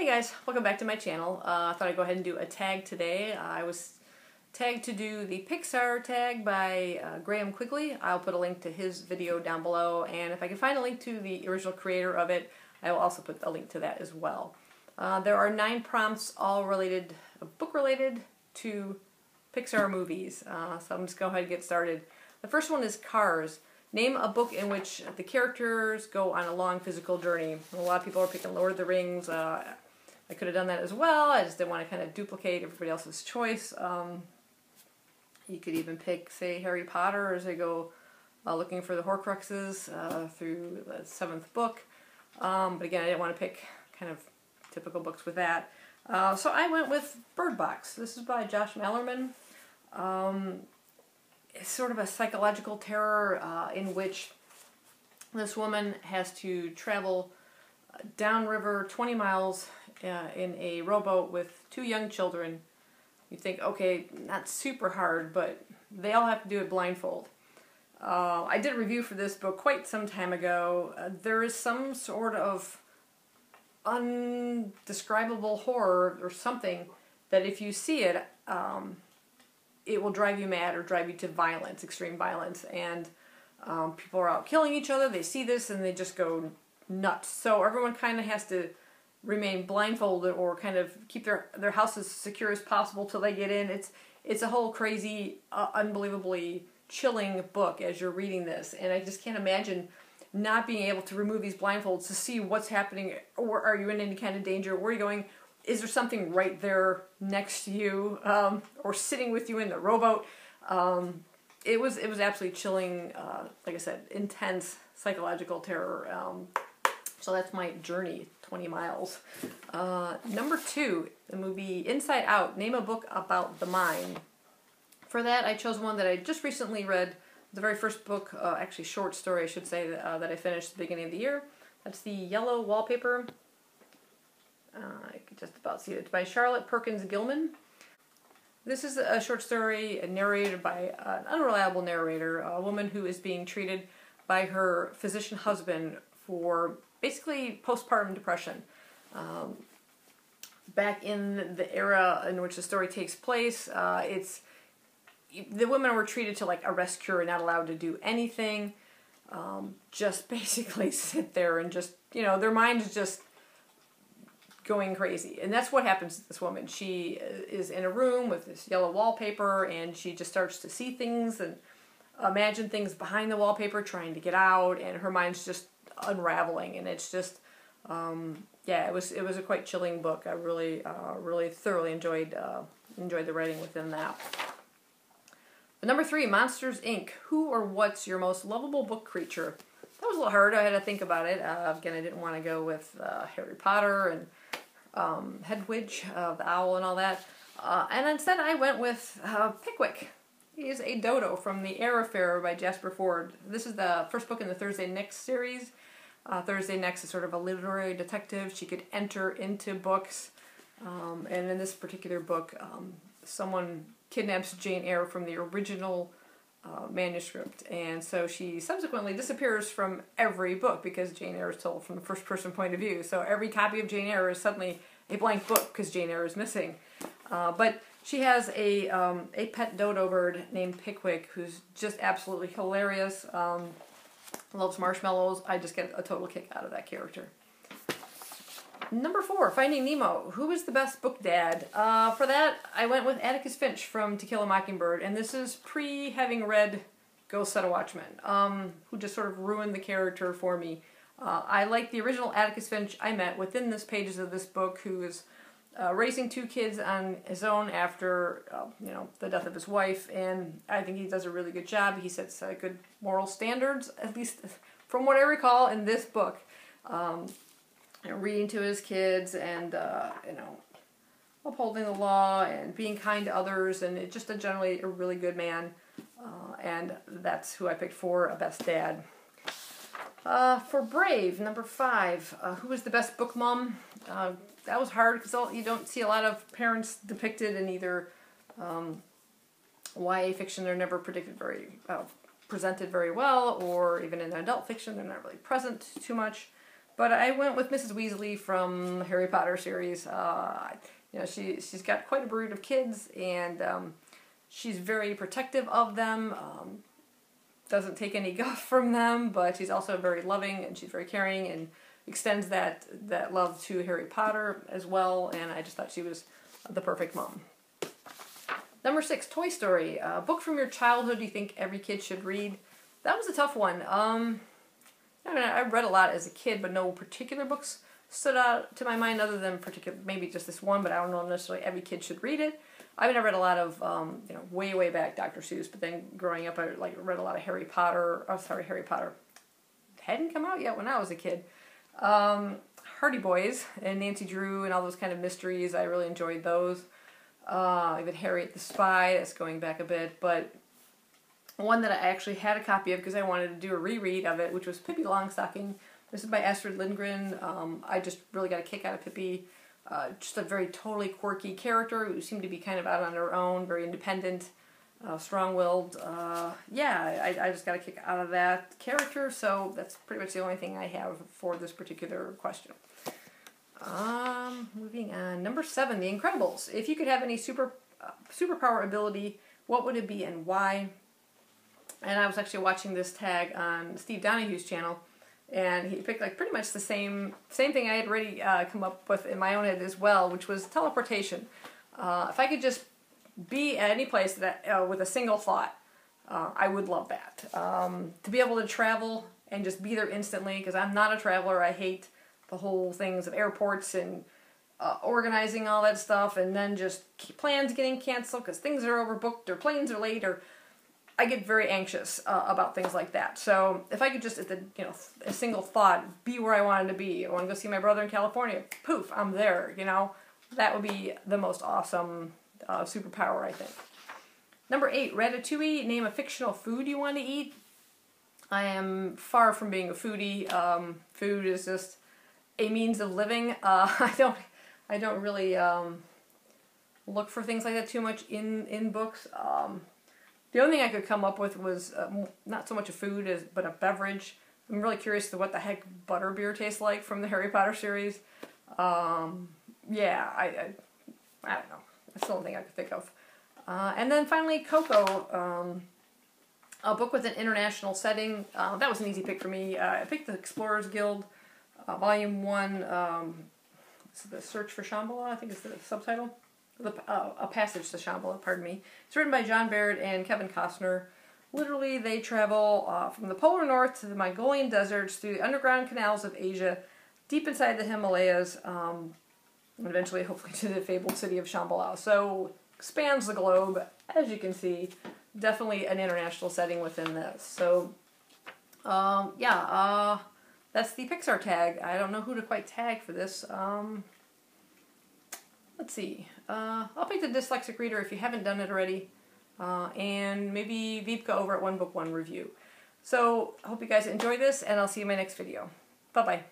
Hey guys, welcome back to my channel. I thought I'd go ahead and do a tag today. I was tagged to do the Pixar tag by Graham Quigley. I'll put a link to his video down below, and if I can find a link to the original creator of it, I will also put a link to that as well. There are 9 prompts, all related, book related to Pixar movies. So I'm just going to go ahead and get started. The first one is Cars. Name a book in which the characters go on a long physical journey. A lot of people are picking Lord of the Rings. I could have done that as well. I just didn't want to kind of duplicate everybody else's choice. You could even pick, say, Harry Potter as they go looking for the Horcruxes through the 7th book. But again, I didn't want to pick kind of typical books with that. So I went with Bird Box. This is by Josh Malerman. It's sort of a psychological terror in which this woman has to travel downriver 20 miles in a rowboat with 2 young children. You think, okay, not super hard, but they all have to do it blindfold. I did a review for this book quite some time ago. There is some sort of undescribable horror or something that if you see it, it will drive you mad or drive you to violence, extreme violence. And people are out killing each other. They see this and they just go nuts. So everyone kind of has to remain blindfolded or kind of keep their house as secure as possible till they get in. It's a whole crazy, unbelievably chilling book as you're reading this. And I just can't imagine not being able to remove these blindfolds to see what's happening, or are you in any kind of danger, where are you going? Is there something right there next to you, or sitting with you in the rowboat? It was absolutely chilling, like I said, intense psychological terror. So that's my journey, 20 miles. Number 2, the movie Inside Out. Name a book about the mind. For that, I chose one that I just recently read. The very first book, actually short story, I should say, that I finished at the beginning of the year. That's The Yellow Wallpaper. I could just about see it. It's by Charlotte Perkins Gilman. This is a short story narrated by an unreliable narrator, a woman who is being treated by her physician husband for basically postpartum depression. Back in the era in which the story takes place, the women were treated to like a rest cure, not allowed to do anything, just basically sit there and just, their mind is just going crazy. And that's what happens to this woman. She is in a room with this yellow wallpaper, and she just starts to see things and imagine things behind the wallpaper trying to get out, and her mind's just unraveling. And it's just, yeah, it was a quite chilling book. I really thoroughly enjoyed the writing within that. Number 3, Monsters, Inc. Who or what's your most lovable book creature? That was a little hard. I had to think about it. Again, I didn't want to go with Harry Potter and Hedwig, the owl and all that. And instead I went with Pickwick. He is a dodo from The Air Affair by Jasper Fforde. This is the first book in the Thursday Next series. Thursday Next is sort of a literary detective. She could enter into books. And in this particular book, someone kidnaps Jane Eyre from the original manuscript, and so she subsequently disappears from every book because Jane Eyre is told from the first person point of view. So every copy of Jane Eyre is suddenly a blank book because Jane Eyre is missing. But she has a pet dodo bird named Pickwick who's just absolutely hilarious. Loves marshmallows. I just get a total kick out of that character. Number 4, Finding Nemo. Who is the best book dad? For that, I went with Atticus Finch from To Kill a Mockingbird, and this is having read Go Set a Watchman, who just sort of ruined the character for me. I like the original Atticus Finch I met within this pages of this book, who is raising 2 kids on his own after, the death of his wife, and I think he does a really good job. He sets good moral standards, at least from what I recall in this book. Reading to his kids and, upholding the law and being kind to others, and just generally a really good man. And that's who I picked for a best dad. For Brave, number 5, who is the best book mom? That was hard because you don't see a lot of parents depicted in either YA fiction. They're never presented very well, or even in adult fiction, they're not really present too much. But I went with Mrs. Weasley from the Harry Potter series. You know, she's got quite a brood of kids, and she's very protective of them. Doesn't take any guff from them, but she's also very loving, and she's very caring, and extends that love to Harry Potter as well. And I just thought she was the perfect mom. Number 6, Toy Story. A book from your childhood you think every kid should read. That was a tough one. I mean, I read a lot as a kid, but no particular books stood out to my mind other than maybe just this one, but I don't know necessarily every kid should read it. I mean, I read a lot of, you know, way back Dr. Seuss, but then growing up I read a lot of Harry Potter. Oh, sorry, Harry Potter hadn't come out yet when I was a kid. Hardy Boys and Nancy Drew and all those kind of mysteries, I really enjoyed those. Even Harriet the Spy, that's going back a bit, but one that I actually had a copy of because I wanted to do a reread of it, which was Pippi Longstocking. This is by Astrid Lindgren. I just really got a kick out of Pippi. Just a very totally quirky character who seemed to be kind of out on her own, very independent, strong-willed. Yeah, I just got a kick out of that character, so that's pretty much the only thing I have for this particular question. Moving on. Number 7, The Incredibles. If you could have any superpower ability, what would it be and why? And I was actually watching this tag on Steve Donahue's channel, and he picked like pretty much the same thing I had already come up with in my own head as well, which was teleportation. If I could just be at any place that with a single thought, I would love that. To be able to travel and just be there instantly, because I'm not a traveler. I hate the whole things of airports and organizing all that stuff, and then just plans getting canceled because things are overbooked or planes are late, or I get very anxious about things like that. So if I could just, a single thought, be where I wanted to be. I want to go see my brother in California. Poof, I'm there. That would be the most awesome superpower, I think. Number 8, Ratatouille. Name a fictional food you want to eat. I am far from being a foodie. Food is just a means of living. I don't really look for things like that too much in books. The only thing I could come up with was not so much a food but a beverage. I'm really curious to what the heck butterbeer tastes like from the Harry Potter series. Yeah, I don't know. That's the only thing I could think of. And then finally, Coco, a book with an international setting. That was an easy pick for me. I picked the Explorers Guild, Volume 1, The Search for Shambhala, I think is the subtitle. A Passage to Shambhala, pardon me. It's written by John Baird and Kevin Costner. Literally, they travel from the polar north to the Mongolian deserts, through the underground canals of Asia, deep inside the Himalayas, and eventually, hopefully, to the fabled city of Shambhala. So, spans the globe, as you can see. Definitely an international setting within this. So, yeah, that's the Pixar tag. I don't know who to quite tag for this. Let's see. I'll pick the Dyslexic Reader if you haven't done it already. And maybe Vipka over at One Book One Review. So, I hope you guys enjoy this, and I'll see you in my next video. Bye-bye.